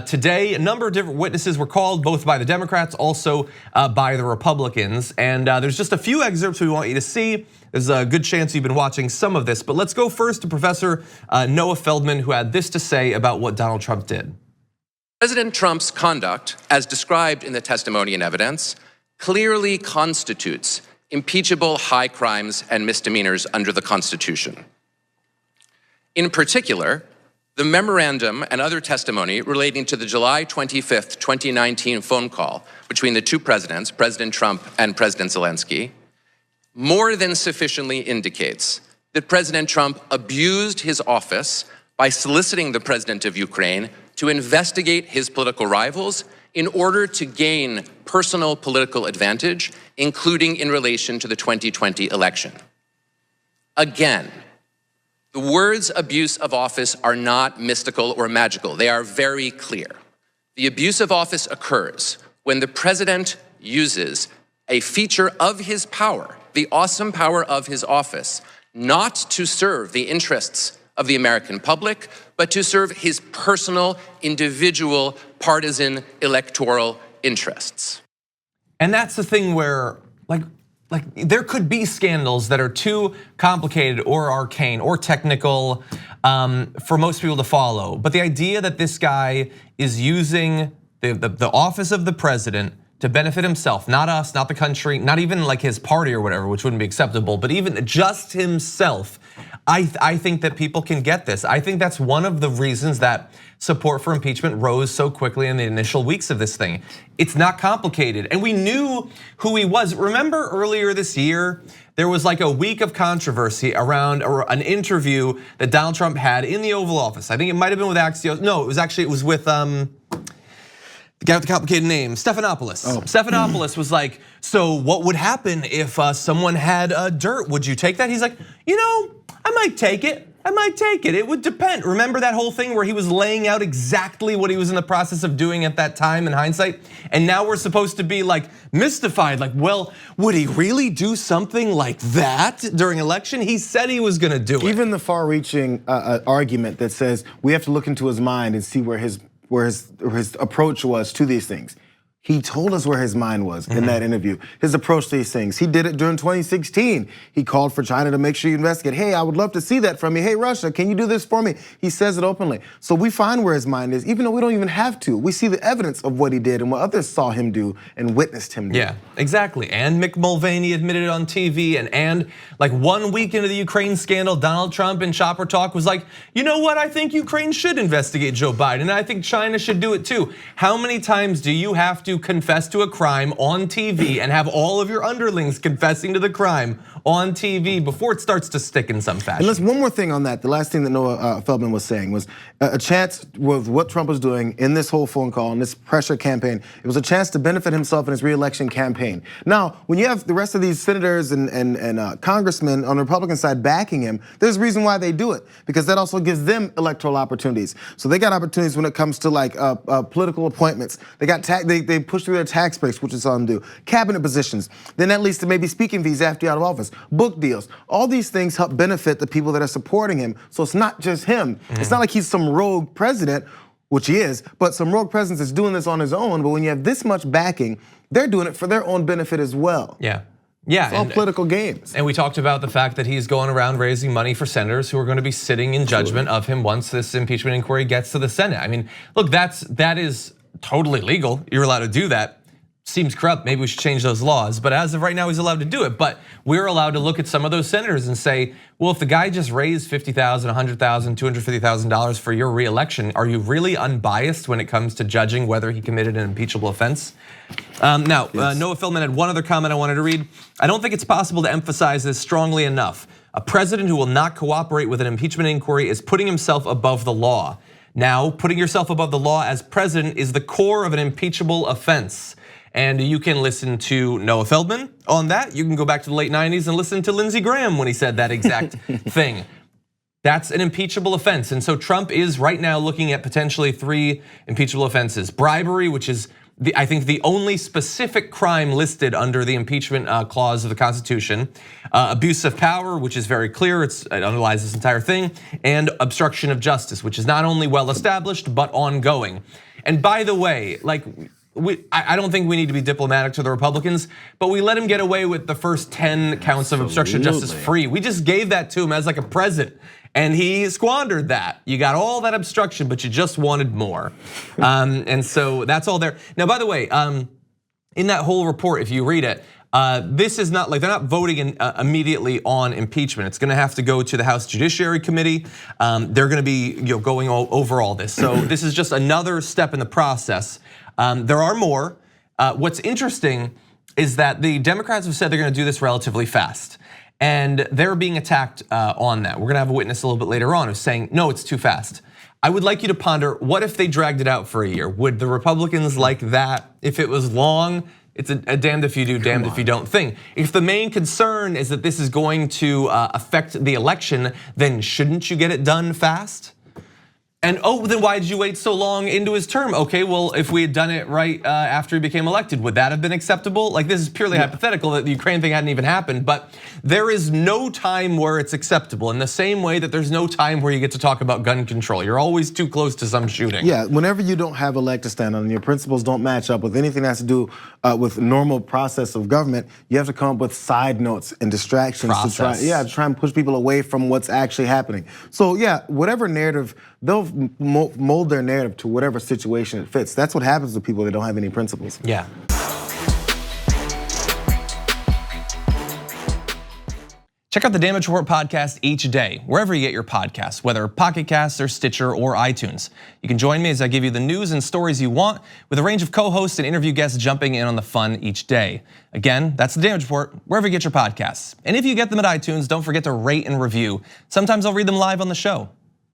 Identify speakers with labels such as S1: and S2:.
S1: Today, a number of different witnesses were called, both by the Democrats, also by the Republicans. And there's just a few excerpts we want you to see. There's a good chance you've been watching some of this, but let's go first to Professor Noah Feldman, who had this to say about what Donald Trump did.
S2: President Trump's conduct, as described in the testimony and evidence, clearly constitutes impeachable high crimes and misdemeanors under the Constitution. In particular, the memorandum and other testimony relating to the July 25th, 2019 phone call between the two presidents, President Trump and President Zelensky, more than sufficiently indicates that President Trump abused his office by soliciting the president of Ukraine to investigate his political rivals in order to gain personal political advantage, including in relation to the 2020 election. Again, the words abuse of office are not mystical or magical. They are very clear. The abuse of office occurs when the president uses a feature of his power, the awesome power of his office, not to serve the interests of the American public, but to serve his personal, individual, partisan, electoral interests.
S1: And that's the thing where, like there could be scandals that are too complicated or arcane or technical for most people to follow. But the idea that this guy is using the office of the president to benefit himself, not us, not the country, not even like his party or whatever, which wouldn't be acceptable, but even just himself, I think that people can get this. I think that's one of the reasons that support for impeachment rose so quickly in the initial weeks of this thing. It's not complicated, and we knew who he was. Remember earlier this year, there was like a week of controversy around an interview that Donald Trump had in the Oval Office. I think it might have been with Axios. No, it was with the guy with the complicated name, Stephanopoulos. Stephanopoulos was like, so what would happen if someone had dirt? Would you take that? He's like, I might take it. It would depend. Remember that whole thing where he was laying out exactly what he was in the process of doing at that time in hindsight? And now we're supposed to be like mystified, like, well, would he really do something like that during election? He said he was gonna do it.
S3: Even the far-reaching argument that says we have to look into his mind and see where his approach was to these things. He told us where his mind was in that interview. His approach to these things. He did it during 2016. He called for China to make sure you investigate. Hey, I would love to see that from you. Hey, Russia, can you do this for me? He says it openly. So we find where his mind is, even though we don't even have to. We see the evidence of what he did and what others saw him do and witnessed him do.
S1: Yeah, exactly. And Mick Mulvaney admitted it on TV. And like 1 week into the Ukraine scandal, Donald Trump in Chopper Talk was like, you know what? I think Ukraine should investigate Joe Biden. And I think China should do it too. How many times do you have to confess to a crime on TV and have all of your underlings confessing to the crime on TV before it starts to stick in some fashion?
S3: And let's one more thing on that. The last thing that Noah Feldman was saying was a chance with what Trump was doing in this whole phone call and this pressure campaign. It was a chance to benefit himself in his re-election campaign. Now, when you have the rest of these senators and congressmen on the Republican side backing him, there's a reason why they do it, because that also gives them electoral opportunities. So they got opportunities when it comes to like political appointments. They push through their tax breaks, which is all them do. Cabinet positions. Then that leads to maybe speaking fees after you're out of office. Book deals. All these things help benefit the people that are supporting him. So it's not just him. It's not like he's some rogue president, which he is, but some rogue president that's doing this on his own. But when you have this much backing, they're doing it for their own benefit as well.
S1: Yeah.
S3: It's all political games.
S1: And we talked about the fact that he's going around raising money for senators who are going to be sitting in judgment of him once this impeachment inquiry gets to the Senate. I mean, look, that is totally legal. You're allowed to do that. Seems corrupt, maybe we should change those laws. But as of right now, he's allowed to do it. But we're allowed to look at some of those senators and say, well, if the guy just raised $50,000, $100,000, $250,000 for your reelection, are you really unbiased when it comes to judging whether he committed an impeachable offense? Now, Noah Feldman had one other comment I wanted to read. I don't think it's possible to emphasize this strongly enough. A president who will not cooperate with an impeachment inquiry is putting himself above the law. Now, putting yourself above the law as president is the core of an impeachable offense. And you can listen to Noah Feldman on that. You can go back to the late 90s and listen to Lindsey Graham when he said that exact thing. That's an impeachable offense. And so Trump is right now looking at potentially 3 impeachable offenses. Bribery, which is I think the only specific crime listed under the impeachment clause of the Constitution. Abuse of power, which is very clear, it underlies this entire thing. And obstruction of justice, which is not only well established, but ongoing. And by the way, like, I don't think we need to be diplomatic to the Republicans, but we let him get away with the first 10 counts of obstruction of justice free. We just gave that to him as like a present, and he squandered that. You got all that obstruction, but you just wanted more. And so that's all there. Now, by the way, in that whole report, if you read it, this is not like they're not voting immediately on impeachment. It's going to have to go to the House Judiciary Committee. They're going to be going over all this. So this is just another step in the process. There are more. What's interesting is that the Democrats have said they're going to do this relatively fast, and they're being attacked on that. We're going to have a witness a little bit later on who's saying, no, it's too fast. I would like you to ponder, what if they dragged it out for a year? Would the Republicans like that if it was long? It's a damned if you do, damned if you don't thing. If the main concern is that this is going to affect the election, then shouldn't you get it done fast? And then why did you wait so long into his term? Okay, well, if we had done it right after he became elected, would that have been acceptable? Like, this is purely hypothetical that the Ukraine thing hadn't even happened, but there is no time where it's acceptable, in the same way that there's no time where you get to talk about gun control. You're always too close to some shooting.
S3: Yeah, whenever you don't have a leg to stand on and your principles don't match up with anything that has to do with normal process of government, you have to come up with side notes and distractions to try and push people away from what's actually happening. So yeah, whatever narrative, they'll mold their narrative to whatever situation it fits. That's what happens to people that don't have any principles.
S1: Yeah. Check out the Damage Report podcast each day, wherever you get your podcasts, whether Pocket Casts or Stitcher or iTunes. You can join me as I give you the news and stories you want, with a range of co-hosts and interview guests jumping in on the fun each day. Again, that's the Damage Report, wherever you get your podcasts. And if you get them at iTunes, don't forget to rate and review. Sometimes I'll read them live on the show.